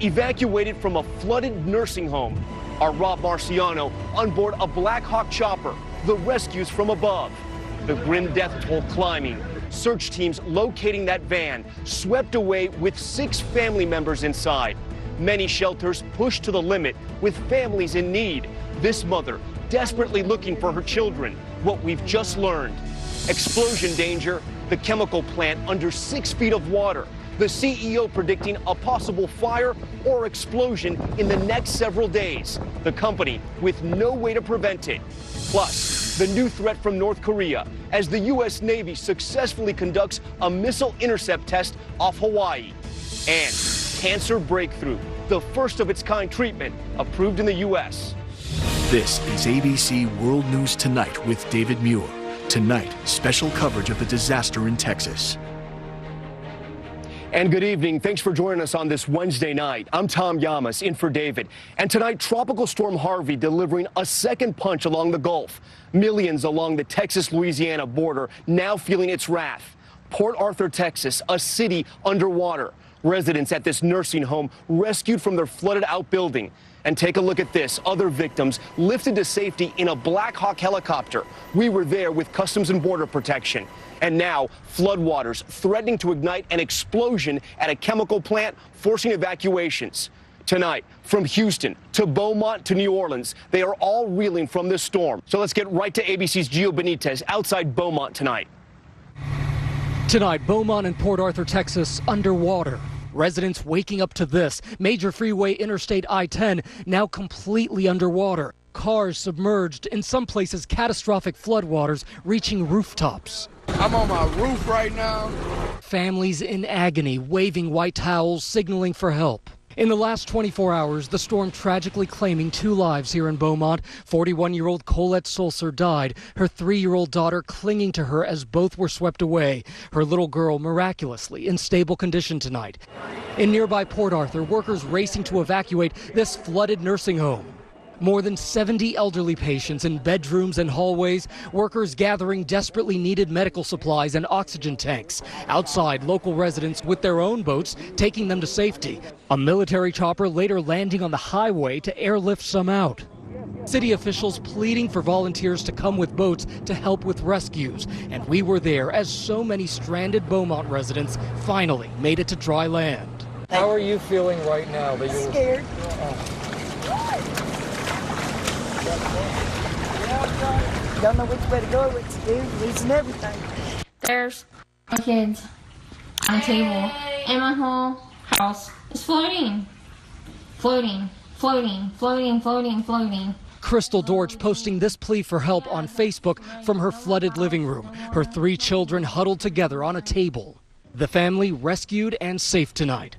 evacuated from a flooded nursing home. Our Rob Marciano on board a Black Hawk chopper, the rescues from above. The grim death toll climbing. Search teams locating that van, swept away with 6 family members inside. Many shelters pushed to the limit with families in need. This mother desperately looking for her children. What we've just learned. Explosion danger, the chemical plant under 6 feet of water. The CEO predicting a possible fire or explosion in the next several days. The company with no way to prevent it. Plus, the new threat from North Korea as the U.S. Navy successfully conducts a missile intercept test off Hawaii. And cancer breakthrough, the first of its kind treatment approved in the U.S. This is ABC World News Tonight with David Muir. Tonight, special coverage of the disaster in Texas. And good evening. Thanks for joining us on this Wednesday night. I'm Tom Llamas, in for David. And tonight, Tropical Storm Harvey delivering a second punch along the Gulf. Millions along the Texas-Louisiana border now feeling its wrath. Port Arthur, Texas, a city underwater. Residents at this nursing home rescued from their flooded out building. And take a look at this. Other victims lifted to safety in a Black Hawk helicopter. We were there with Customs and Border Protection. And now, floodwaters threatening to ignite an explosion at a chemical plant, forcing evacuations. Tonight, from Houston to Beaumont to New Orleans, they are all reeling from this storm. So let's get right to ABC's Gio Benitez outside Beaumont tonight. Tonight, Beaumont and Port Arthur, Texas, underwater. Residents waking up to this. Major freeway Interstate I-10 now completely underwater. Cars submerged, in some places catastrophic floodwaters reaching rooftops. I'm on my roof right now. Families in agony, waving white towels, signaling for help. In the last 24 hours, the storm tragically claiming 2 lives here in Beaumont. 41-year-old Colette Sulcer died, her 3-year-old daughter clinging to her as both were swept away. Her little girl miraculously in stable condition tonight. In nearby Port Arthur, workers racing to evacuate this flooded nursing home. More than 70 elderly patients in bedrooms and hallways, workers gathering desperately needed medical supplies and oxygen tanks. Outside, local residents with their own boats taking them to safety. A military chopper later landing on the highway to airlift some out. City officials pleading for volunteers to come with boats to help with rescues. And we were there as so many stranded Beaumont residents finally made it to dry land. How are you feeling right now? That you're scared. Don't know which way to go, what to do, losing everything. There's my kids on the table, and my whole house is floating. Floating, floating, floating, floating, floating. Crystal Dortch posting this plea for help on Facebook from her flooded living room. Her 3 children huddled together on a table. The family rescued and safe tonight.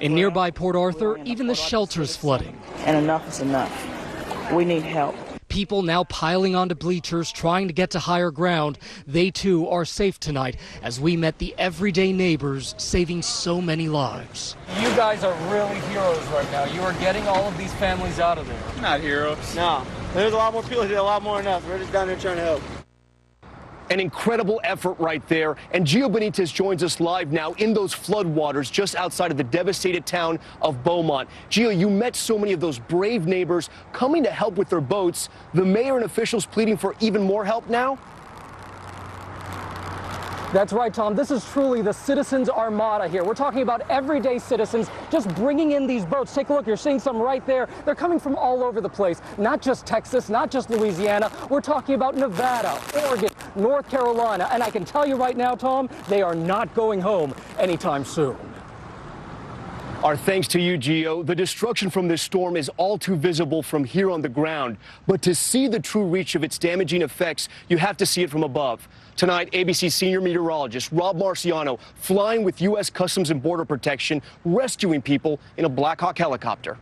In nearby Port Arthur, even the shelter's flooding. And enough is enough. We need help. People now piling onto bleachers, trying to get to higher ground. They too are safe tonight as we met the everyday neighbors saving so many lives. You guys are really heroes right now. You are getting all of these families out of there. Not heroes. No, there's a lot more people here, a lot more than us. We're just down here trying to help. An incredible effort right there. And Gio Benitez joins us live now in those floodwaters just outside of the devastated town of Beaumont. Gio, you met so many of those brave neighbors coming to help with their boats. The mayor and officials pleading for even more help now? That's right, Tom. This is truly the citizens' armada here. We're talking about everyday citizens just bringing in these boats. Take a look. You're seeing some right there. They're coming from all over the place, not just Texas, not just Louisiana. We're talking about Nevada, Oregon, North Carolina. And I can tell you right now, Tom, they are not going home anytime soon. Our thanks to you, Gio. The destruction from this storm is all too visible from here on the ground. But to see the true reach of its damaging effects, you have to see it from above. Tonight, ABC senior meteorologist Rob Marciano flying with U.S. Customs and Border Protection, rescuing people in a Black Hawk helicopter.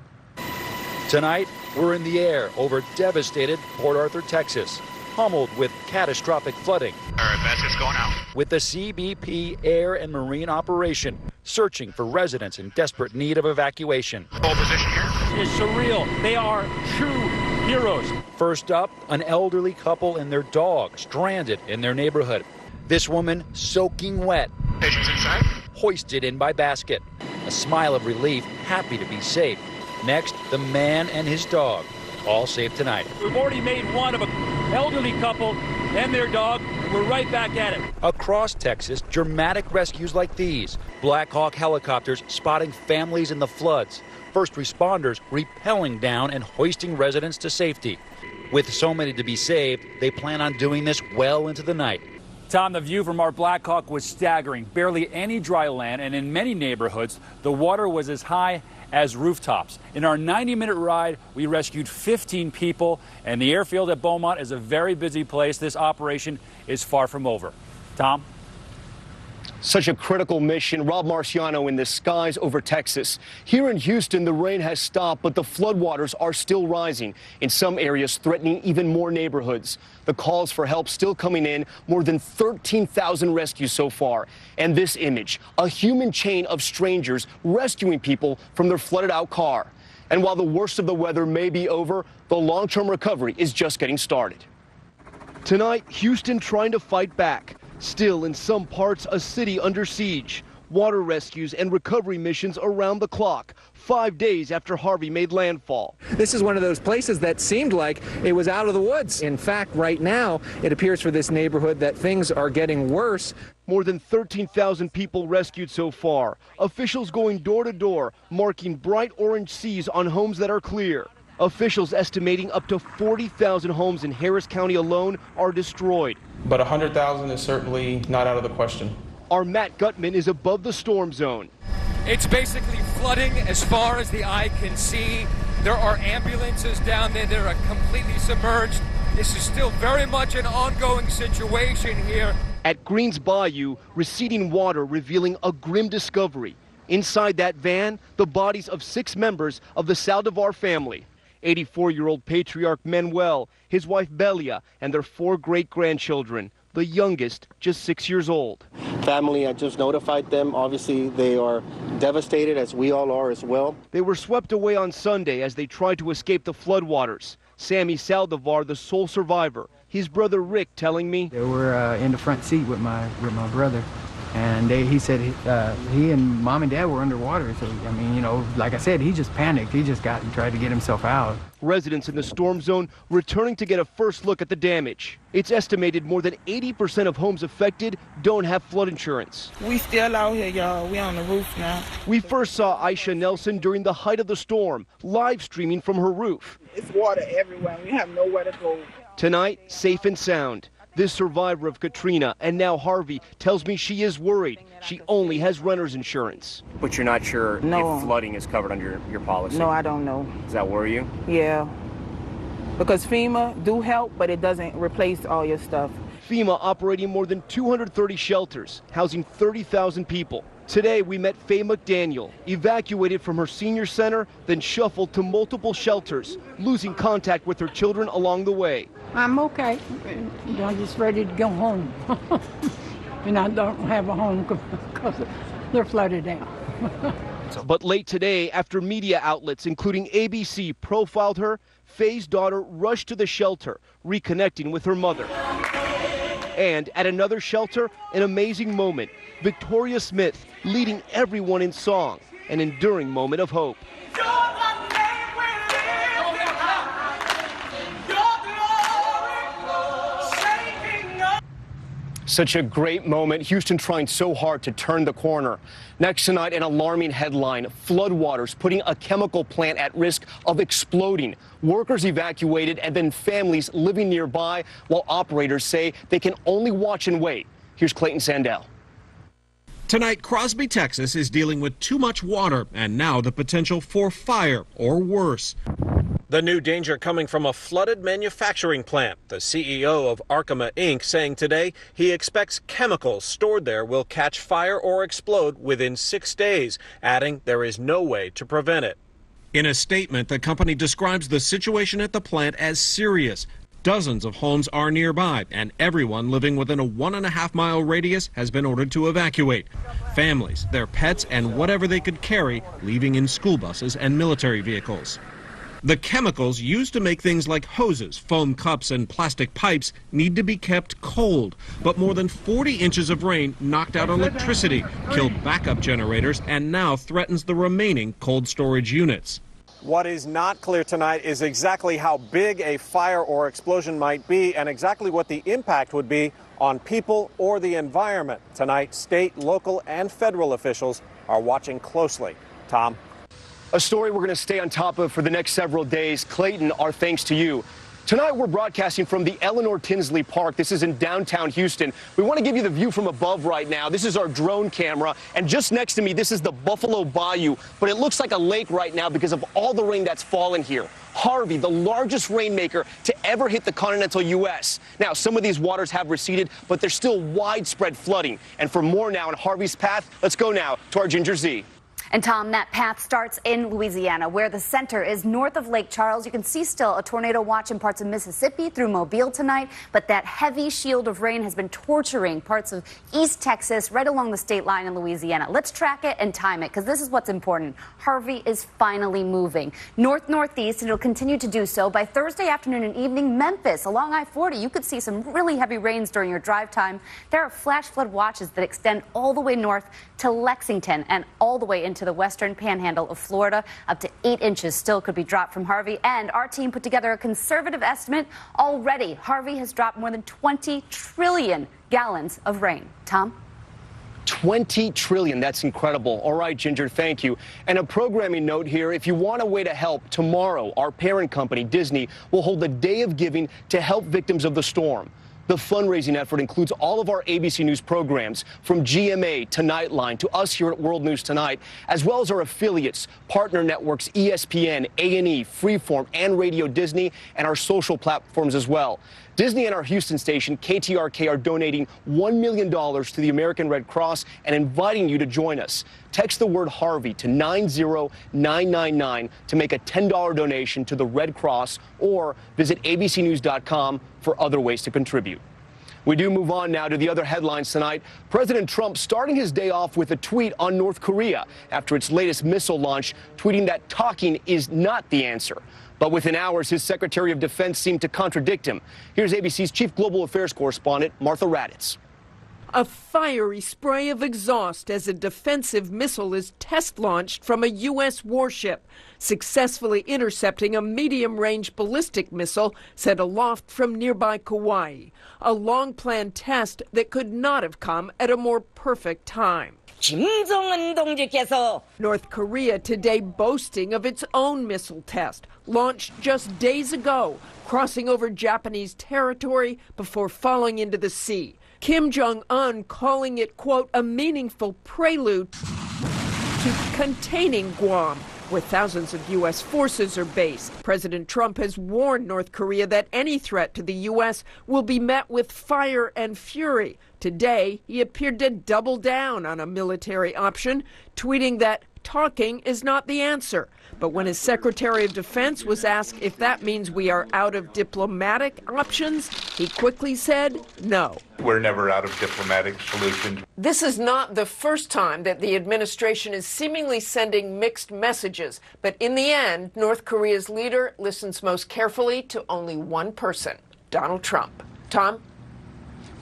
Tonight, we're in the air over devastated Port Arthur, Texas, pummeled with catastrophic flooding. All right, message going out. With the CBP Air and Marine Operation searching for residents in desperate need of evacuation. Hold position here. It's surreal. They are true heroes. First up, an elderly couple and their dog stranded in their neighborhood. This woman soaking wet. Patients inside. Hoisted in by basket. a smile of relief, happy to be safe. Next, the man and his dog, all safe tonight. We've already made one of an elderly couple and their dog, and we're right back at it. Across Texas, dramatic rescues like these. Black Hawk helicopters spotting families in the floods. First responders rappelling down and hoisting residents to safety. With so many to be saved, they plan on doing this well into the night. Tom, the view from our Black Hawk was staggering. Barely any dry land, and in many neighborhoods, the water was as high as rooftops. In our 90-minute ride, we rescued 15 people, and the airfield at Beaumont is a very busy place. This operation is far from over. Tom? Such a critical mission. Rob Marciano in the skies over Texas. Here in Houston, the rain has stopped, but the floodwaters are still rising, in some areas threatening even more neighborhoods. The calls for help still coming in, more than 13,000 rescues so far. And this image, a human chain of strangers rescuing people from their flooded out car. And while the worst of the weather may be over, the long-term recovery is just getting started. Tonight, Houston trying to fight back. Still, in some parts, a city under siege. Water rescues and recovery missions around the clock, 5 days after Harvey made landfall. This is one of those places that seemed like it was out of the woods. In fact, right now, it appears for this neighborhood that things are getting worse. More than 13,000 people rescued so far. Officials going door to door, marking bright orange C's on homes that are clear. Officials estimating up to 40,000 homes in Harris County alone are destroyed. But 100,000 is certainly not out of the question. Our Matt Gutman is above the storm zone. It's basically flooding as far as the eye can see. There are ambulances down there that are completely submerged. This is still very much an ongoing situation here. At Greens Bayou, receding water revealing a grim discovery. Inside that van, the bodies of 6 members of the Saldivar family. 84-year-old patriarch Manuel, his wife Belia, and their 4 great-grandchildren, the youngest just 6 years old. Family, I just notified them. Obviously, they are devastated, as we all are as well. They were swept away on Sunday as they tried to escape the floodwaters. Sammy Saldivar, the sole survivor. His brother Rick telling me. They were in the front seat with my brother. And he said he and mom and dad were underwater. So, I mean, you know, like I said, he just panicked. He just got and tried to get himself out. Residents in the storm zone returning to get a first look at the damage. It's estimated more than 80% of homes affected don't have flood insurance. We still out here, y'all. We on the roof now. We first saw Aisha Nelson during the height of the storm, live streaming from her roof. It's water everywhere. We have nowhere to go. Tonight, safe and sound. This survivor of Katrina and now Harvey tells me she is worried. She only has renter's insurance. But you're not sure if flooding is covered under your policy? No, I don't know. Does that worry you? Yeah. Because FEMA do help, but it doesn't replace all your stuff. FEMA operating more than 230 shelters, housing 30,000 people. Today, we met Faye McDaniel, evacuated from her senior center, then shuffled to multiple shelters, losing contact with her children along the way. I'm okay. I'm just ready to go home. And I don't have a home because they're flooded out. But late today, after media outlets, including ABC, profiled her, Faye's daughter rushed to the shelter, reconnecting with her mother. And at another shelter, an amazing moment. Victoria Smith leading everyone in song, an enduring moment of hope. Such a great moment. Houston trying so hard to turn the corner. Next tonight, an alarming headline. Floodwaters putting a chemical plant at risk of exploding. Workers evacuated and then families living nearby while operators say they can only watch and wait. Here's Clayton Sandell. Tonight, Crosby, Texas is dealing with too much water and now the potential for fire or worse. The new danger coming from a flooded manufacturing plant. The CEO of Arkema Inc. saying today he expects chemicals stored there will catch fire or explode within 6 days, adding there is no way to prevent it. In a statement, the company describes the situation at the plant as serious. Dozens of homes are nearby, and everyone living within a 1.5-mile radius has been ordered to evacuate. Families, their pets, and whatever they could carry, leaving in school buses and military vehicles. The chemicals used to make things like hoses, foam cups, and plastic pipes need to be kept cold. But more than 40 inches of rain knocked out electricity, killed backup generators, and now threatens the remaining cold storage units. What is not clear tonight is exactly how big a fire or explosion might be and exactly what the impact would be on people or the environment. Tonight, state, local, and federal officials are watching closely. Tom? A story we're going to stay on top of for the next several days. Clayton, our thanks to you. Tonight, we're broadcasting from the Eleanor Tinsley Park. This is in downtown Houston. We want to give you the view from above right now. This is our drone camera. And just next to me, this is the Buffalo Bayou. But it looks like a lake right now because of all the rain that's fallen here. Harvey, the largest rainmaker to ever hit the continental U.S. Now, some of these waters have receded, but there's still widespread flooding. And for more now on Harvey's path, let's go now to our Ginger Z. And Tom, that path starts in Louisiana, where the center is north of Lake Charles. You can see still a tornado watch in parts of Mississippi through Mobile tonight, but that heavy shield of rain has been torturing parts of East Texas right along the state line in Louisiana. Let's track it and time it, because this is what's important. Harvey is finally moving north-northeast, and it'll continue to do so. By Thursday afternoon and evening, Memphis along I-40, you could see some really heavy rains during your drive time. There are flash flood watches that extend all the way north to Lexington and all the way into the western panhandle of Florida. Up to 8 inches still could be dropped from Harvey, and our team put together a conservative estimate. Already, Harvey has dropped more than 20 trillion gallons of rain. Tom? 20 trillion. That's incredible. All right, Ginger, thank you. And a programming note here. If you want a way to help, tomorrow, our parent company, Disney, will hold a day of giving to help victims of the storm. The fundraising effort includes all of our ABC News programs, from GMA to Nightline to us here at World News Tonight, as well as our affiliates, partner networks, ESPN, A&E, Freeform, and Radio Disney, and our social platforms as well. Disney and our Houston station, KTRK, are donating $1 million to the American Red Cross and inviting you to join us. Text the word Harvey to 90999 to make a $10 donation to the Red Cross, or visit abcnews.com for other ways to contribute. We do move on now to the other headlines tonight. President Trump starting his day off with a tweet on North Korea after its latest missile launch, tweeting that talking is not the answer. But within hours, his Secretary of Defense seemed to contradict him. Here's ABC's Chief Global Affairs correspondent, Martha Raddatz. A fiery spray of exhaust as a defensive missile is test-launched from a U.S. warship, successfully intercepting a medium-range ballistic missile sent aloft from nearby Kauai. A long-planned test that could not have come at a more perfect time. North Korea today boasting of its own missile test, launched just days ago, crossing over Japanese territory before falling into the sea. Kim Jong-un calling it, quote, a meaningful prelude to containing Guam, where thousands of U.S. forces are based. President Trump has warned North Korea that any threat to the U.S. will be met with fire and fury. Today, he appeared to double down on a military option, tweeting that talking is not the answer. But when his Secretary of Defense was asked if that means we are out of diplomatic options, he quickly said no. We're never out of diplomatic solutions. This is not the first time that the administration is seemingly sending mixed messages. But in the end, North Korea's leader listens most carefully to only one person, Donald Trump. Tom?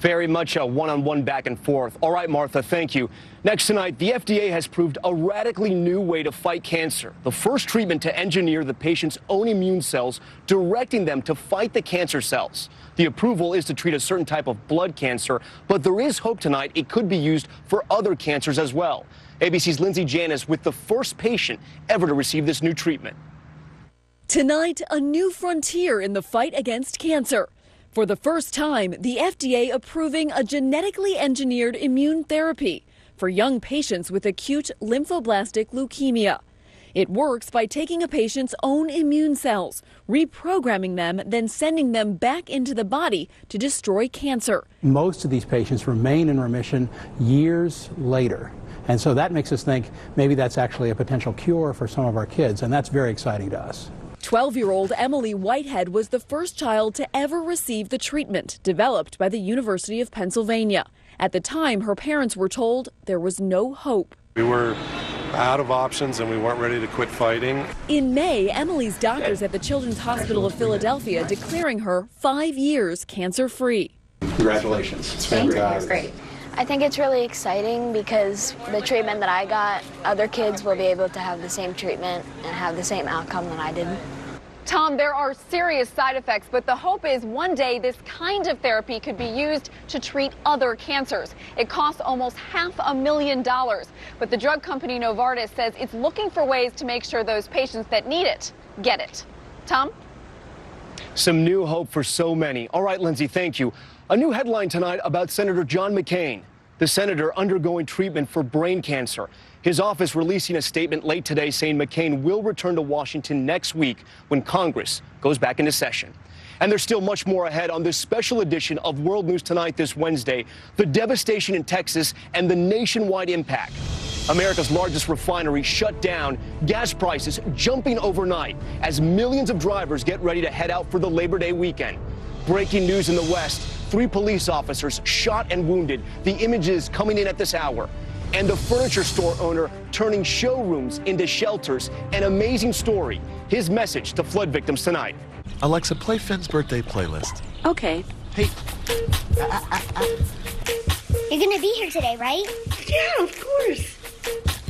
Very much a one-on-one back and forth. All right, Martha, thank you. Next tonight, the FDA has proved a radically new way to fight cancer. The first treatment to engineer the patient's own immune cells, directing them to fight the cancer cells. The approval is to treat a certain type of blood cancer, but there is hope tonight it could be used for other cancers as well. ABC's Lindsay Janis with the first patient ever to receive this new treatment. Tonight, a new frontier in the fight against cancer. For the first time, the FDA approving a genetically engineered immune therapy for young patients with acute lymphoblastic leukemia. It works by taking a patient's own immune cells, reprogramming them, then sending them back into the body to destroy cancer. Most of these patients remain in remission years later. And so that makes us think maybe that's actually a potential cure for some of our kids, and that's very exciting to us. 12-year-old Emily Whitehead was the first child to ever receive the treatment developed by the University of Pennsylvania. At the time, her parents were told there was no hope. We were out of options and we weren't ready to quit fighting. In May, Emily's doctors at the Children's Hospital of Philadelphia declaring her 5 years cancer-free. Congratulations. Thank you. It's great. I think it's really exciting because the treatment that I got, other kids will be able to have the same treatment and have the same outcome that I did. Tom, there are serious side effects, but the hope is one day this kind of therapy could be used to treat other cancers. It costs almost $500,000, but the drug company Novartis says it's looking for ways to make sure those patients that need it get it. Tom? Some new hope for so many. All right, Lindsay, thank you. A new headline tonight about Senator John McCain, the senator undergoing treatment for brain cancer. His office releasing a statement late today saying McCain will return to Washington next week when Congress goes back into session. And there's still much more ahead on this special edition of World News Tonight this Wednesday. The devastation in Texas and the nationwide impact. America's largest refinery shut down, gas prices jumping overnight as millions of drivers get ready to head out for the Labor Day weekend. Breaking news in the West, 3 police officers shot and wounded. The images coming in at this hour. And the furniture store owner turning showrooms into shelters. An amazing story. His message to flood victims tonight. Alexa, play Finn's birthday playlist. Okay. Hey. You're gonna be here today, right? Yeah, of course.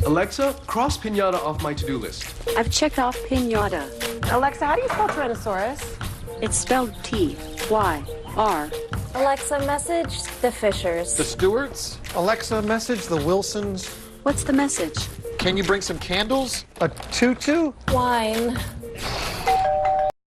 Alexa, cross pinata off my to-do list. I've checked off pinata. Alexa, how do you spell Tyrannosaurus? It's spelled T-Y-R. Alexa, message the Fishers. The Stewarts? Alexa, message the Wilsons. What's the message? Can you bring some candles? A tutu? Wine.